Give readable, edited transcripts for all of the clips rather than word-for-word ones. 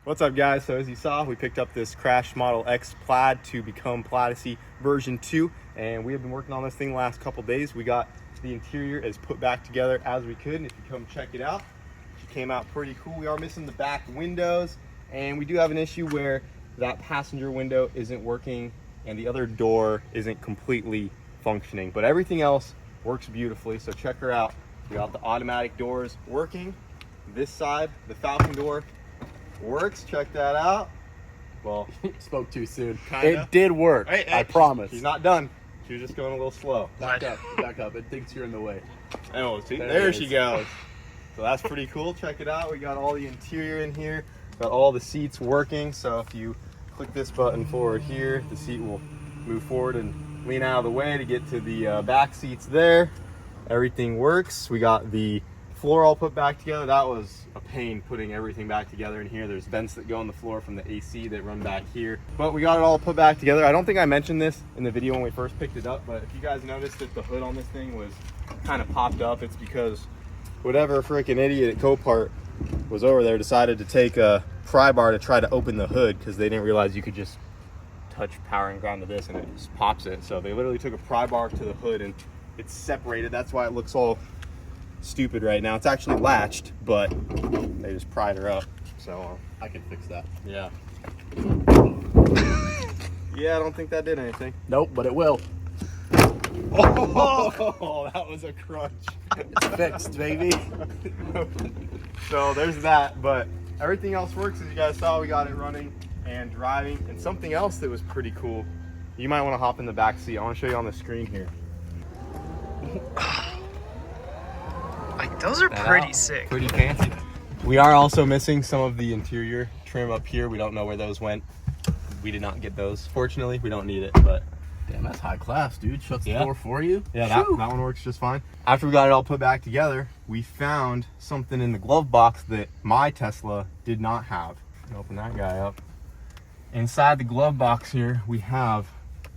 What's up, guys? So as you saw, we picked up this crash Model X Plaid to become Plaidessey version 2, and we have been working on this thing the last couple days. We got the interior as put back together as we could, and if you come check it out, it came out pretty cool. We are missing the back windows, and we do have an issue where that passenger window isn't working and the other door isn't completely functioning, but everything else works beautifully. So check her out. We got the automatic doors working. This side, the Falcon door, works. Check that out. Well, spoke too soon. Kinda. It did work. Hey, I promise. She's not done. She was just going a little slow. Back up. It thinks you're in the way. Oh, see, there she goes. So that's pretty cool. Check it out. We got all the interior in here. Got all the seats working. So if you click this button forward here, the seat will move forward and lean out of the way to get to the back seats there. Everything works. We got the floor all put back together. That was a pain putting everything back together in here. There's vents that go on the floor from the AC that run back here, but we got it all put back together. I don't think I mentioned this in the video when we first picked it up, but if you guys noticed that the hood on this thing was kind of popped up, it's because whatever freaking idiot at Copart was over there decided to take a pry bar to try to open the hood because they didn't realize you could just touch power and ground to this and it just pops it. So they literally took a pry bar to the hood and it's separated. That's why it looks all stupid right now. It's actually latched, but they just pried her up. So I can fix that. yeah, I don't think that did anything. Nope, but it will. Oh, that was a crunch. It's fixed, baby. So there's that, but everything else works. As you guys saw, we got it running and driving. And something else that was pretty cool, you might want to hop in the back seat. I want to show you on the screen here. Like, those are pretty sick. Pretty fancy. We are also missing some of the interior trim up here. We don't know where those went. We did not get those. Fortunately, we don't need it, but Damn, that's high class, dude. Shuts the door for you. yeah, that one works just fine. After we got it all put back together, we found something in the glove box that my Tesla did not have. Open that guy up. Inside the glove box here, we have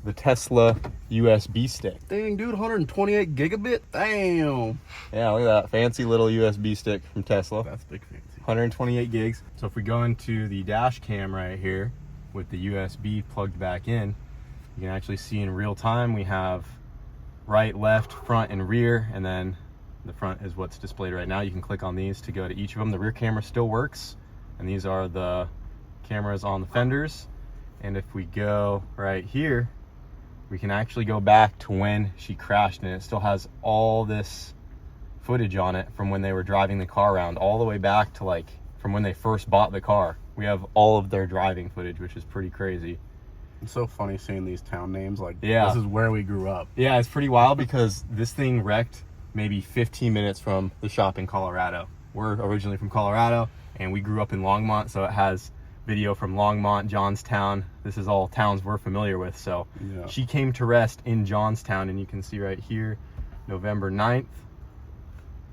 the Tesla USB stick. Dang, dude, 128 gigabit. Damn. Yeah, look at that fancy little USB stick from Tesla. That's big fancy. 128 gigs. So if we go into the dash cam right here with the USB plugged back in, you can actually see in real time we have right, left, front, and rear, and then the front is what's displayed right now. You can click on these to go to each of them. The rear camera still works, and these are the cameras on the fenders. And if we go right here, we can actually go back to when she crashed, and it still has all this footage on it from when they were driving the car around, all the way back to like from when they first bought the car. We have all of their driving footage, which is pretty crazy. It's so funny seeing these town names. Like, yeah, this is where we grew up. Yeah, it's pretty wild because this thing wrecked maybe 15 minutes from the shop in Colorado. We're originally from Colorado, and we grew up in Longmont, so it has video from Longmont, Johnstown. This is all towns we're familiar with. So yeah, she came to rest in Johnstown, and you can see right here, November 9th.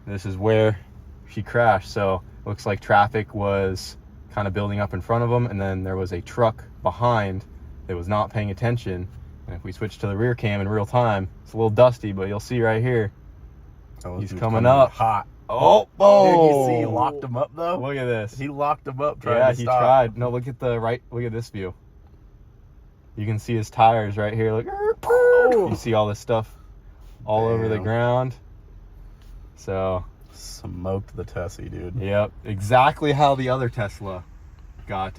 This is where she crashed. So looks like traffic was kind of building up in front of them, and then there was a truck behind that was not paying attention. And if we switch to the rear cam in real time, it's a little dusty, but you'll see right here, he's coming up hot. Oh, Dude, you see he locked him up though? Look at this. He locked him up Yeah, he tried. No, look at the right, look at this view. You can see his tires right here. Look, you see all this stuff all over the ground. So smoked the Tessie, dude. Yep, exactly how the other Tesla got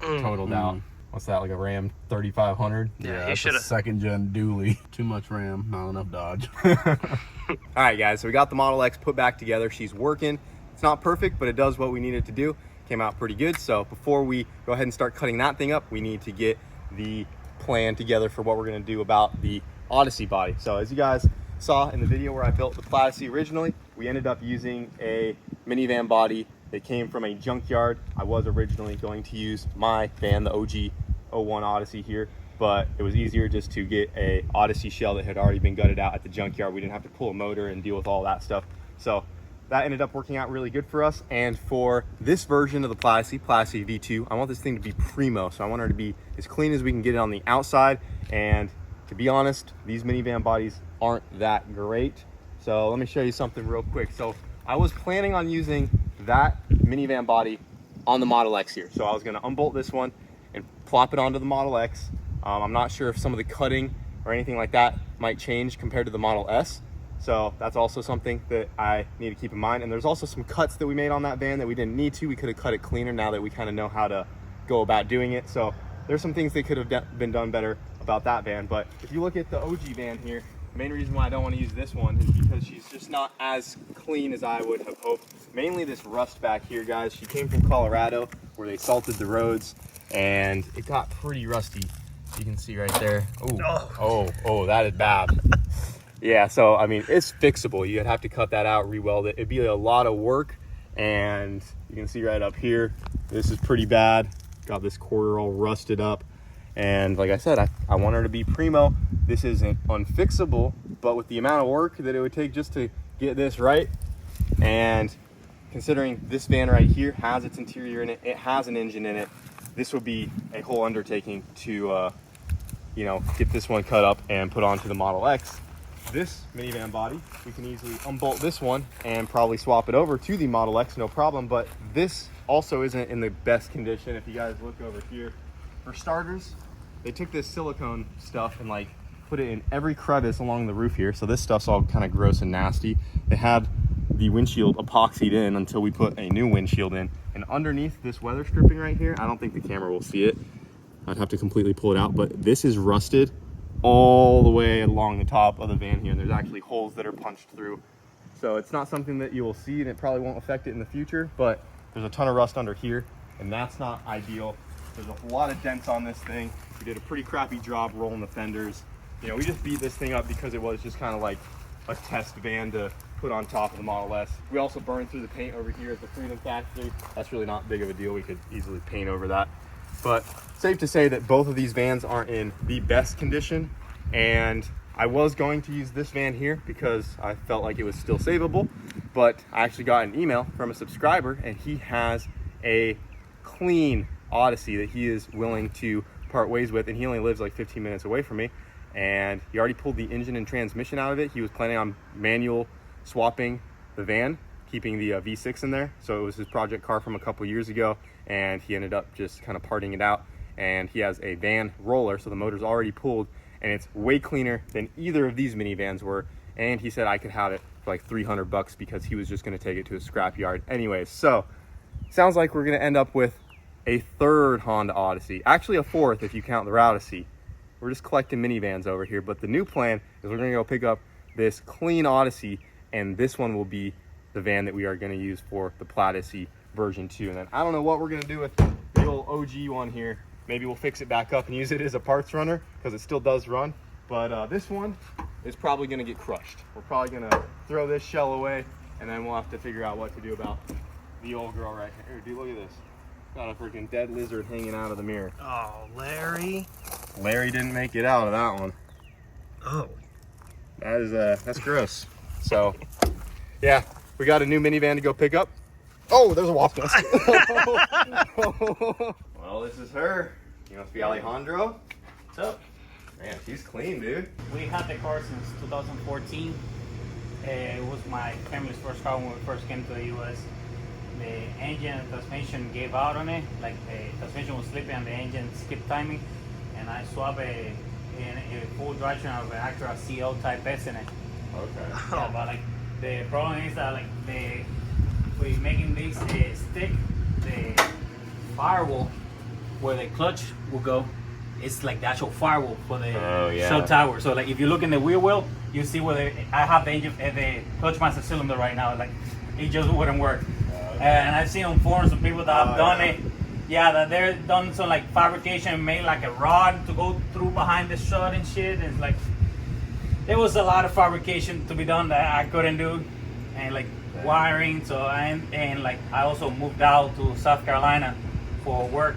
totaled out. What's that, like a Ram 3500? Yeah, he should have. Second gen dually. Too much Ram, not enough Dodge. All right, guys, so we got the Model X put back together. She's working. It's not perfect, but it does what we need it to do. Came out pretty good. So before we go ahead and start cutting that thing up, we need to get the plan together for what we're going to do about the Odyssey body. So as you guys saw in the video where I built the Plaidessey originally, we ended up using a minivan body that came from a junkyard. I was originally going to use my van, the OG 01 Odyssey here, but it was easier just to get a Odyssey shell that had already been gutted out at the junkyard. We didn't have to pull a motor and deal with all that stuff. So that ended up working out really good for us. And for this version of the Platy V2, I want this thing to be primo. So I want her to be as clean as we can get it on the outside. And to be honest, these minivan bodies aren't that great. So let me show you something real quick. So I was planning on using that minivan body on the Model X here. So I was gonna unbolt this one and plop it onto the Model X. I'm not sure if some of the cutting or anything like that might change compared to the Model S. So that's also something that I need to keep in mind. And there's also some cuts that we made on that van that we didn't need to. We could have cut it cleaner now that we kind of know how to go about doing it. So there's some things that could have been done better about that van. But if you look at the OG van here, the main reason why I don't want to use this one is because she's just not as clean as I would have hoped. Mainly this rust back here, guys. She came from Colorado where they salted the roads and it got pretty rusty. You can see right there. Oh, that is bad. Yeah, so I mean, it's fixable. You'd have to cut that out, re-weld it. It'd be a lot of work. And you can see right up here, this is pretty bad. Got this quarter all rusted up. And like I said, I want her to be primo. This isn't unfixable, but with the amount of work that it would take just to get this right, and considering this van right here has its interior in it, it has an engine in it, this would be a whole undertaking to, you know, get this one cut up and put onto the Model X. This minivan body, we can easily unbolt this one and probably swap it over to the Model X, no problem. But this also isn't in the best condition. If you guys look over here, for starters, they took this silicone stuff and like put it in every crevice along the roof here. So this stuff's all kind of gross and nasty. They had the windshield epoxied in until we put a new windshield in. And underneath this weather stripping right here, I don't think the camera will see it. I'd have to completely pull it out, but this is rusted all the way along the top of the van here. And there's actually holes that are punched through. So it's not something that you will see, and it probably won't affect it in the future, but there's a ton of rust under here, and that's not ideal. There's a lot of dents on this thing. We did a pretty crappy job rolling the fenders. You know, we just beat this thing up because it was just kind of like a test van to put on top of the Model S. We also burned through the paint over here at the Freedom Factory. That's really not big of a deal. We could easily paint over that. But safe to say that both of these vans aren't in the best condition. And I was going to use this van here because I felt like it was still savable. But I actually got an email from a subscriber, and he has a clean Odyssey that he is willing to part ways with, and he only lives like 15 minutes away from me. And he already pulled the engine and transmission out of it. He was planning on manual swapping the van, keeping the V6 in there. So it was his project car from a couple years ago, and he ended up just kind of parting it out. And he has a van roller, so the motor's already pulled, and it's way cleaner than either of these minivans were. And he said I could have it for like $300 because he was just going to take it to a scrapyard anyways. So sounds like we're going to end up with a third Honda Odyssey, actually a fourth if you count the Odyssey. We're just collecting minivans over here, but the new plan is we're gonna go pick up this clean Odyssey, and this one will be the van that we are gonna use for the Plaidessey version 2. And then I don't know what we're gonna do with the old OG one here. Maybe we'll fix it back up and use it as a parts runner because it still does run. But this one is probably gonna get crushed. We're probably gonna throw this shell away, and then we'll have to figure out what to do about the old girl right here. Dude, look at this. Got a freaking dead lizard hanging out of the mirror. Oh, Larry. Larry didn't make it out of that one. Oh. That is that's gross. So yeah, we got a new minivan to go pick up. Oh, there's a wasp nest. Well, this is her. You must be Alejandro. What's up? Man, she's clean, dude. We had the car since 2014. It was my family's first car when we first came to the US. The engine and transmission gave out on it, like the transmission was slipping and the engine skipped timing, and I swapped a full drivetrain of an Acura CL Type S in it. Okay. Yeah, but like the problem is that like we making this stick, the firewall where the clutch will go, it's like the actual firewall for the cell tower. So like if you look in the wheel well, you see where I have the engine, the clutch master cylinder right now, like it just wouldn't work. And I've seen on forums some people that have done it. Yeah, that they're done some like fabrication and made like a rod to go through behind the strut and shit. And it's like there was a lot of fabrication to be done that I couldn't do, and like wiring. So and like I also moved out to South Carolina for work.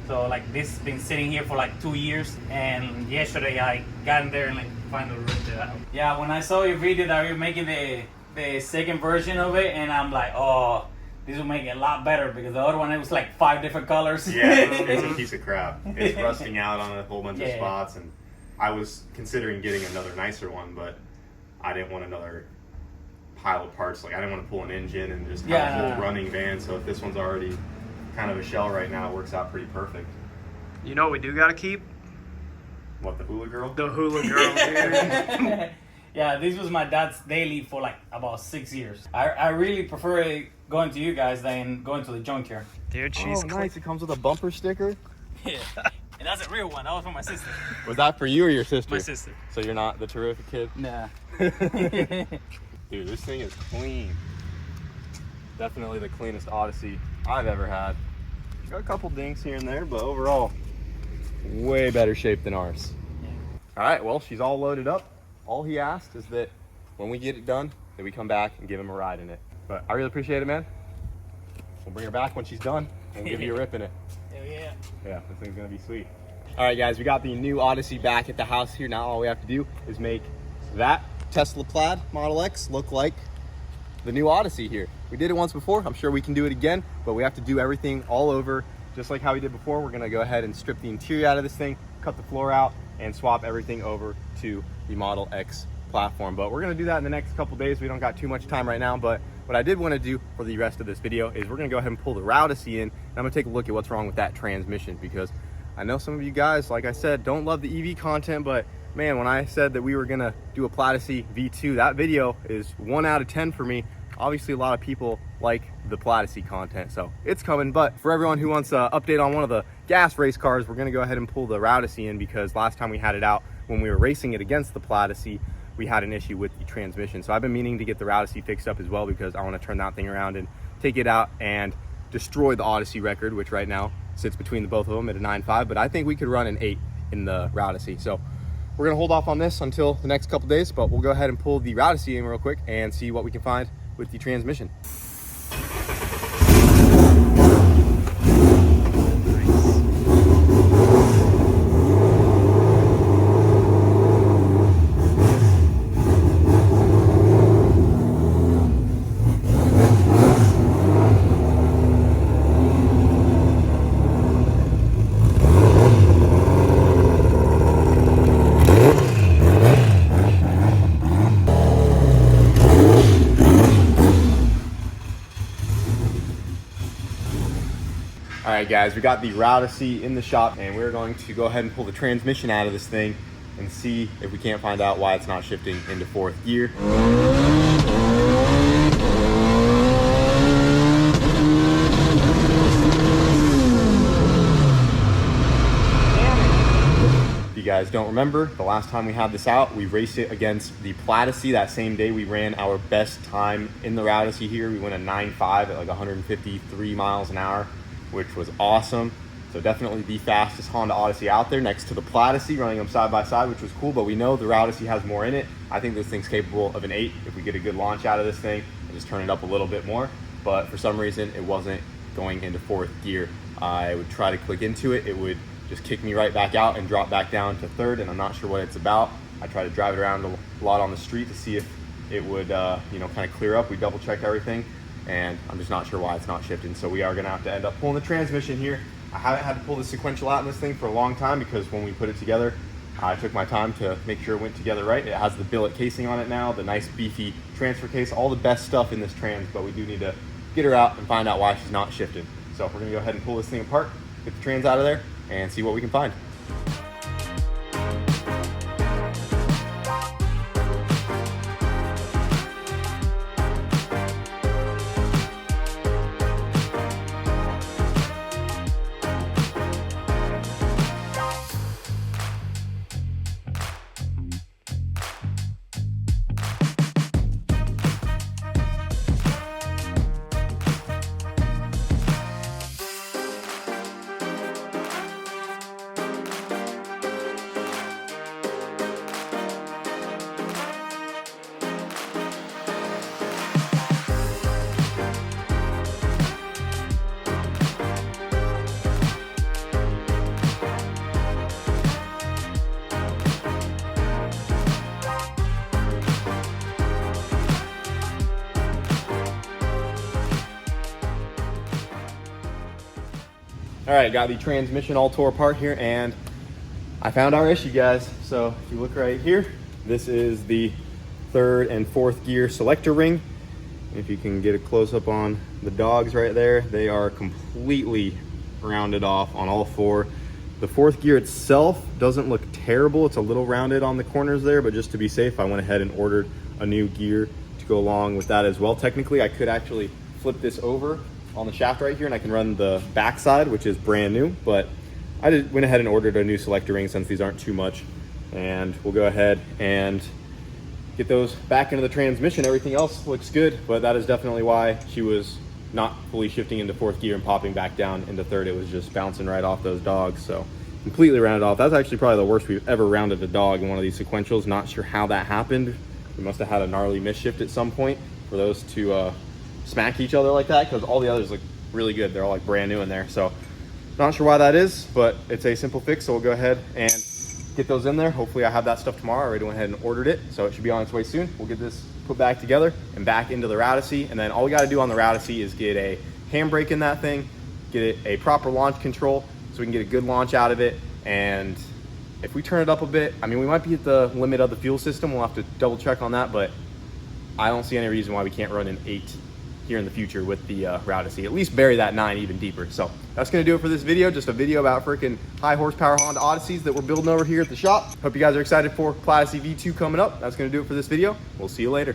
So like this has been sitting here for like 2 years, and yesterday I got in there and like finally ripped it out. Yeah, when I saw your video that you're making the second version of it, and I'm like, oh, this will make it a lot better because the other one, it was like 5 different colors. Yeah, it's a piece of crap. It's rusting out on a whole bunch of spots, and I was considering getting another nicer one, but I didn't want another pile of parts. Like I didn't want to pull an engine and just have a whole running van. So if this one's already kind of a shell right now. It works out pretty perfect. You know what we do gotta keep? What, the hula girl? The hula girl, dude. Yeah, this was my dad's daily for like about 6 years. I really prefer going to you guys than going to the junkyard. Dude, she's nice. It comes with a bumper sticker. Yeah. And that's a real one. That was for my sister. Was that for you or your sister? my sister. So you're not the terrific kid? Nah. Dude, this thing is clean. Definitely the cleanest Odyssey I've ever had. Got a couple dinks here and there, but overall, way better shape than ours. Yeah. All right, well, she's all loaded up. All he asked is that when we get it done, that we come back and give him a ride in it. But I really appreciate it, man. We'll bring her back when she's done and we'll give you a rip in it. Hell yeah. Yeah, this thing's gonna be sweet. All right, guys, we got the new Odyssey back at the house here. Now all we have to do is make that Tesla Plaid Model X look like the new Odyssey here. We did it once before. I'm sure we can do it again, but we have to do everything all over, just like how we did before. We're gonna go ahead and strip the interior out of this thing, cut the floor out, and swap everything over to the Model X platform. But we're gonna do that in the next couple days. We don't got too much time right now, but what I did want to do for the rest of this video is we're gonna go ahead and pull the Odyssey in, and I'm gonna take a look at what's wrong with that transmission, because I know some of you guys, like I said, don't love the EV content, but man, when I said that we were gonna do a Plaidessey V2, that video is 1 out of 10 for me. Obviously, a lot of people like the Plaidessey content, so it's coming. But for everyone who wants an update on one of the gas race cars, we're gonna go ahead and pull the Odyssey in, because last time we had it out, when we were racing it against the Plaidessey, we had an issue with the transmission. So I've been meaning to get the Odyssey fixed up as well, because I want to turn that thing around and take it out and destroy the Odyssey record, which right now sits between the both of them at a 9.5, but I think we could run an 8 in the Odyssey. So we're gonna hold off on this until the next couple days, but we'll go ahead and pull the Odyssey in real quick and see what we can find with the transmission. All right, guys, we got the Odyssey in the shop, and we're going to go ahead and pull the transmission out of this thing and see if we can't find out why it's not shifting into 4th gear. If you guys don't remember, the last time we had this out, we raced it against the Plaidessey. That same day, we ran our best time in the Odyssey here. We went a 9.5 at like 153 miles an hour, which was awesome. So definitely the fastest Honda Odyssey out there, next to the Plaidessey, running them side by side, which was cool. But we know the Odyssey has more in it. I think this thing's capable of an 8 if we get a good launch out of this thing and just turn it up a little bit more. But for some reason, it wasn't going into 4th gear. I would try to click into it. It would just kick me right back out and drop back down to 3rd, and I'm not sure what it's about. I tried to drive it around a lot on the street to see if it would, kind of clear up. We double checked everything, and I'm just not sure why it's not shifting. So we are gonna have to end up pulling the transmission here. I haven't had to pull the sequential out in this thing for a long time, because when we put it together, I took my time to make sure it went together right. It has the billet casing on it now, the nice beefy transfer case, all the best stuff in this trans, but we do need to get her out and find out why she's not shifting. So we're gonna go ahead and pull this thing apart, get the trans out of there, and see what we can find. All right, got the transmission all tore apart here, and I found our issue, guys. So if you look right here, this is the 3rd and 4th gear selector ring. If you can get a close up on the dogs right there, they are completely rounded off on all four. The fourth gear itself doesn't look terrible. It's a little rounded on the corners there, but just to be safe, I went ahead and ordered a new gear to go along with that as well. Technically, I could actually flip this over on the shaft right here and I can run the backside, which is brand new, but I went ahead and ordered a new selector ring since these aren't too much. And we'll go ahead and get those back into the transmission. Everything else looks good, but that is definitely why she was not fully shifting into fourth gear and popping back down into third. It was just bouncing right off those dogs. So completely rounded off. That's actually probably the worst we've ever rounded a dog in one of these sequentials. Not sure how that happened. We must have had a gnarly misshift at some point for those to smack each other like that, because all the others look really good. They're all like brand new in there. So not sure why that is, but it's a simple fix. So we'll go ahead and get those in there. Hopefully I have that stuff tomorrow. I already went ahead and ordered it, so it should be on its way soon. We'll get this put back together and back into the Odyssey, and then all we got to do on the Odyssey is get a handbrake in that thing, get it a proper launch control so we can get a good launch out of it. And if we turn it up a bit, I mean, we might be at the limit of the fuel system. We'll have to double check on that, but I don't see any reason why we can't run an 8 here in the future with the Odyssey. At least bury that 9 even deeper. So that's gonna do it for this video. Just a video about freaking high horsepower Honda Odysseys that we're building over here at the shop. Hope you guys are excited for Platy V2 coming up. That's gonna do it for this video. We'll see you later.